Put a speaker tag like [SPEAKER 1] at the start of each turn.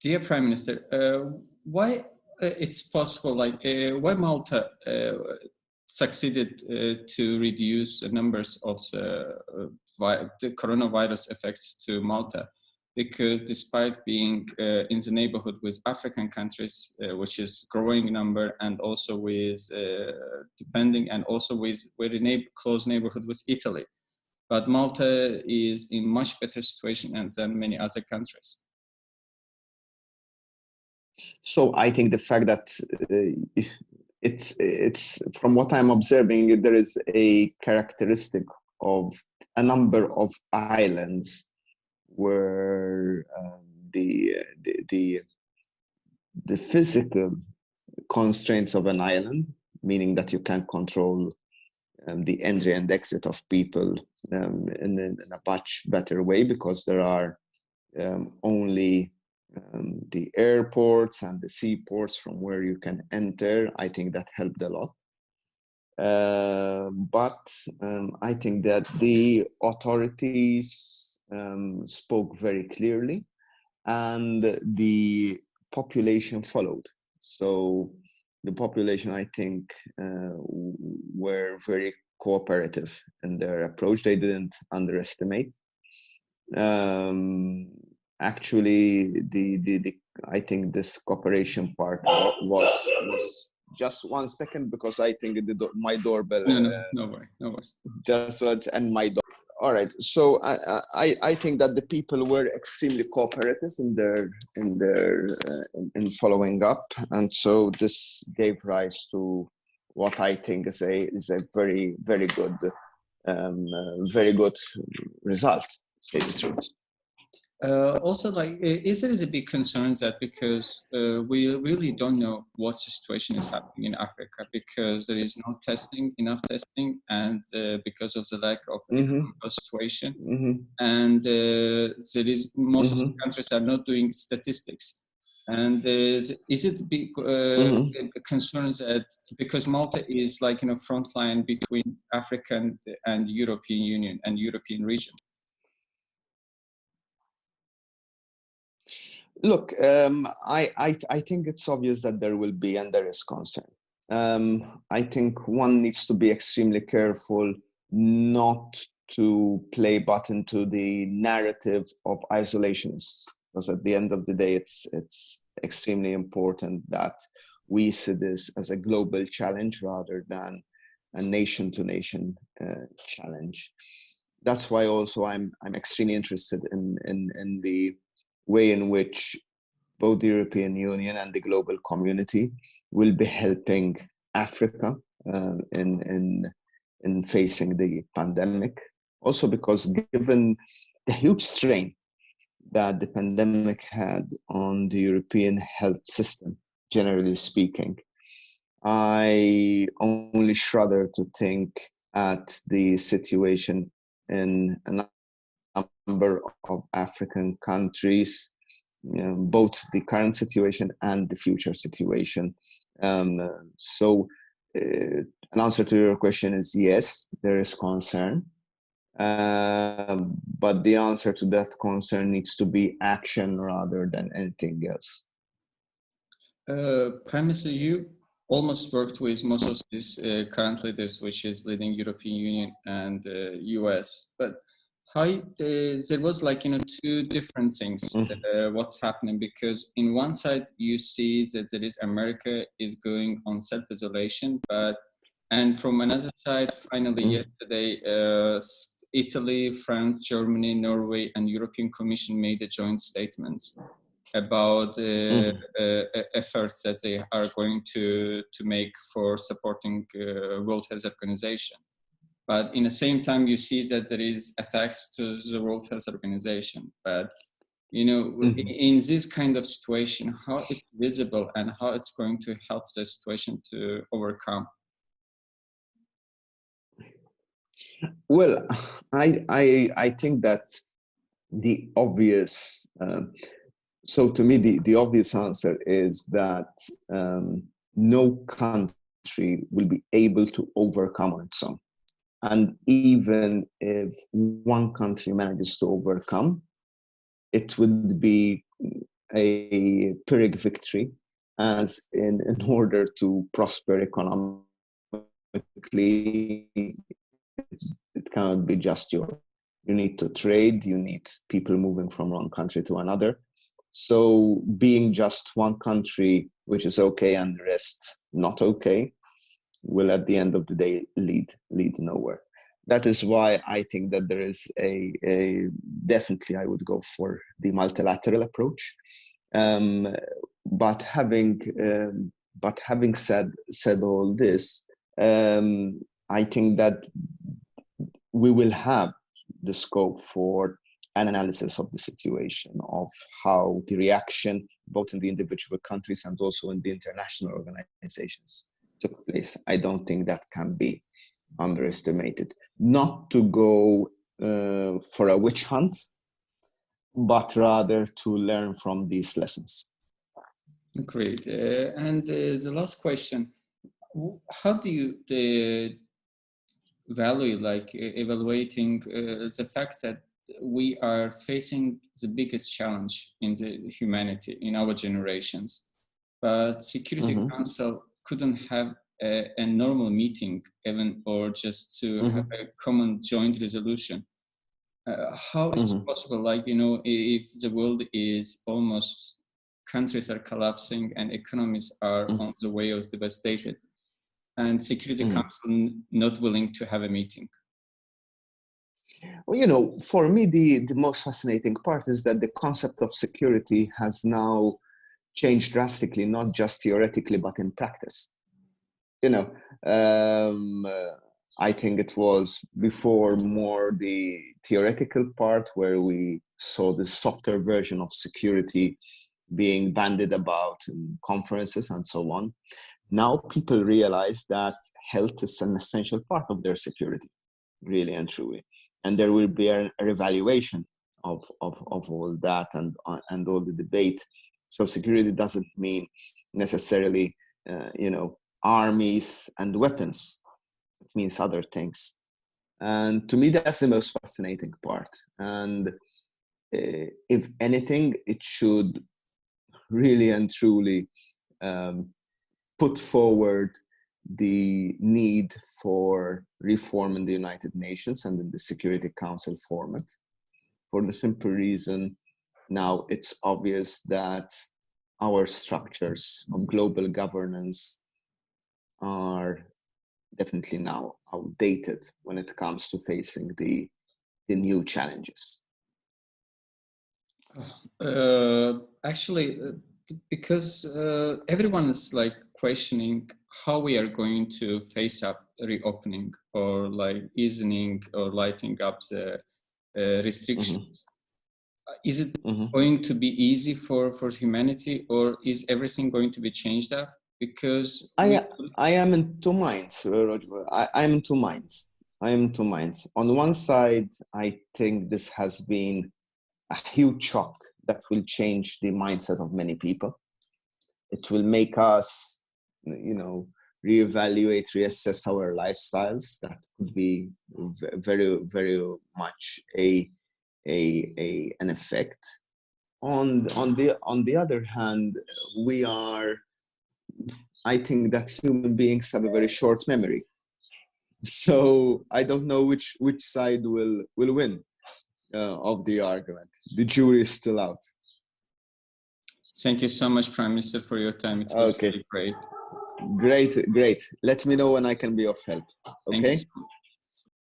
[SPEAKER 1] Dear Prime Minister, why it's possible, why Malta succeeded to reduce the numbers of the coronavirus effects to Malta? Because despite being in the neighborhood with African countries, which is growing number, and also with depending, and also with very close neighborhood with Italy, but Malta is in much better situation than many other countries.
[SPEAKER 2] So I think the fact that it's from what I'm observing, there is a characteristic of a number of islands where the physical constraints of an island, meaning that you can't control the entry and exit of people in a much better way, because there are only the airports and the seaports from where you can enter. I think that helped a lot. But I think that the authorities spoke very clearly, and the population followed. So the population, I think, were very cooperative in their approach. They didn't underestimate. Actually, I think this cooperation part was just 1 second, because I think my doorbell.
[SPEAKER 1] No worry.
[SPEAKER 2] Just and my door. All right. So I think that the people were extremely cooperative in following up, and so this gave rise to what I think is a very good result, to say the truth.
[SPEAKER 1] Also, is there a big concern that because we really don't know what situation is happening in Africa, because there is no enough testing, and because of the lack of economic situation, and there is most of the countries are not doing statistics, and is it a big concern that because Malta is front line between Africa and European Union and European region?
[SPEAKER 2] Look, I think it's obvious that there will be, and there is concern. I think one needs to be extremely careful not to play button to the narrative of isolationists, because at the end of the day, it's extremely important that we see this as a global challenge rather than a nation-to-nation challenge. That's why also I'm extremely interested in the way in which both the European Union and the global community will be helping Africa in facing the pandemic. Also because given the huge strain that the pandemic had on the European health system, generally speaking, I only shudder to think at the situation in a number of African countries, both the current situation and the future situation. So an answer to your question is yes, there is concern. But the answer to that concern needs to be action rather than anything else.
[SPEAKER 1] Prime Minister, you almost worked with most of these current leaders, which is leading European Union and US, but how there was two different things what's happening, because in one side you see that there is America is going on self-isolation, and from another side, finally yesterday Italy, France, Germany, Norway and European Commission made a joint statement about efforts that they are going to make for supporting World Health Organization. But in the same time, you see that there is attacks to the World Health Organization. But, in this kind of situation, how it's visible and how it's going to help the situation to overcome?
[SPEAKER 2] Well, I think that the obvious, so to me, the obvious answer is that no country will be able to overcome on its own. And even if one country manages to overcome, it would be a Pyrrhic victory, as in order to prosper economically, it cannot be just Europe. You need to trade, you need people moving from one country to another. So being just one country, which is okay, and the rest not okay, will at the end of the day lead nowhere. That is why I think that there is a definitely I would go for the multilateral approach. But having said all this, I think that we will have the scope for an analysis of the situation, of how the reaction, both in the individual countries and also in the international organizations, took place. I don't think that can be underestimated. Not to go for a witch hunt, but rather to learn from these lessons.
[SPEAKER 1] Great. And the last question, how do you value, like evaluating the fact that we are facing the biggest challenge in the humanity in our generations, but Security Council couldn't have a normal meeting even, or just to have a common joint resolution? How it's possible, like, you know, if the world is almost, countries are collapsing and economies are on the way of devastated, and Security Council not willing to have a meeting?
[SPEAKER 2] Well, you know, for me, the most fascinating part is that the concept of security has now changed drastically, not just theoretically, but in practice. You know, I think it was before more the theoretical part where we saw the softer version of security being bandied about in conferences and so on. Now people realize that health is an essential part of their security, really and truly. And there will be a revaluation of all that and all the debate. So security doesn't mean necessarily, armies and weapons. It means other things. And to me, that's the most fascinating part. And if anything, it should really and truly put forward the need for reform in the United Nations and in the Security Council format, for the simple reason now it's obvious that our structures of global governance are definitely now outdated when it comes to facing the new challenges.
[SPEAKER 1] Actually, because everyone is like questioning how we are going to face up reopening, or like easing or lighting up the restrictions. Is it going to be easy for humanity, or is everything going to be changed up? Because
[SPEAKER 2] I am in two minds, Roger. I am in two minds. On one side, I think this has been a huge shock that will change the mindset of many people. It will make us, reevaluate, reassess our lifestyles. That could be very, very much an effect. On the other hand, I think that human beings have a very short memory. So I don't know which side will win of the argument. The jury is still out.
[SPEAKER 1] Thank you so much, Prime Minister, for your time. It was really great.
[SPEAKER 2] Great. Let me know when I can be of help. Okay?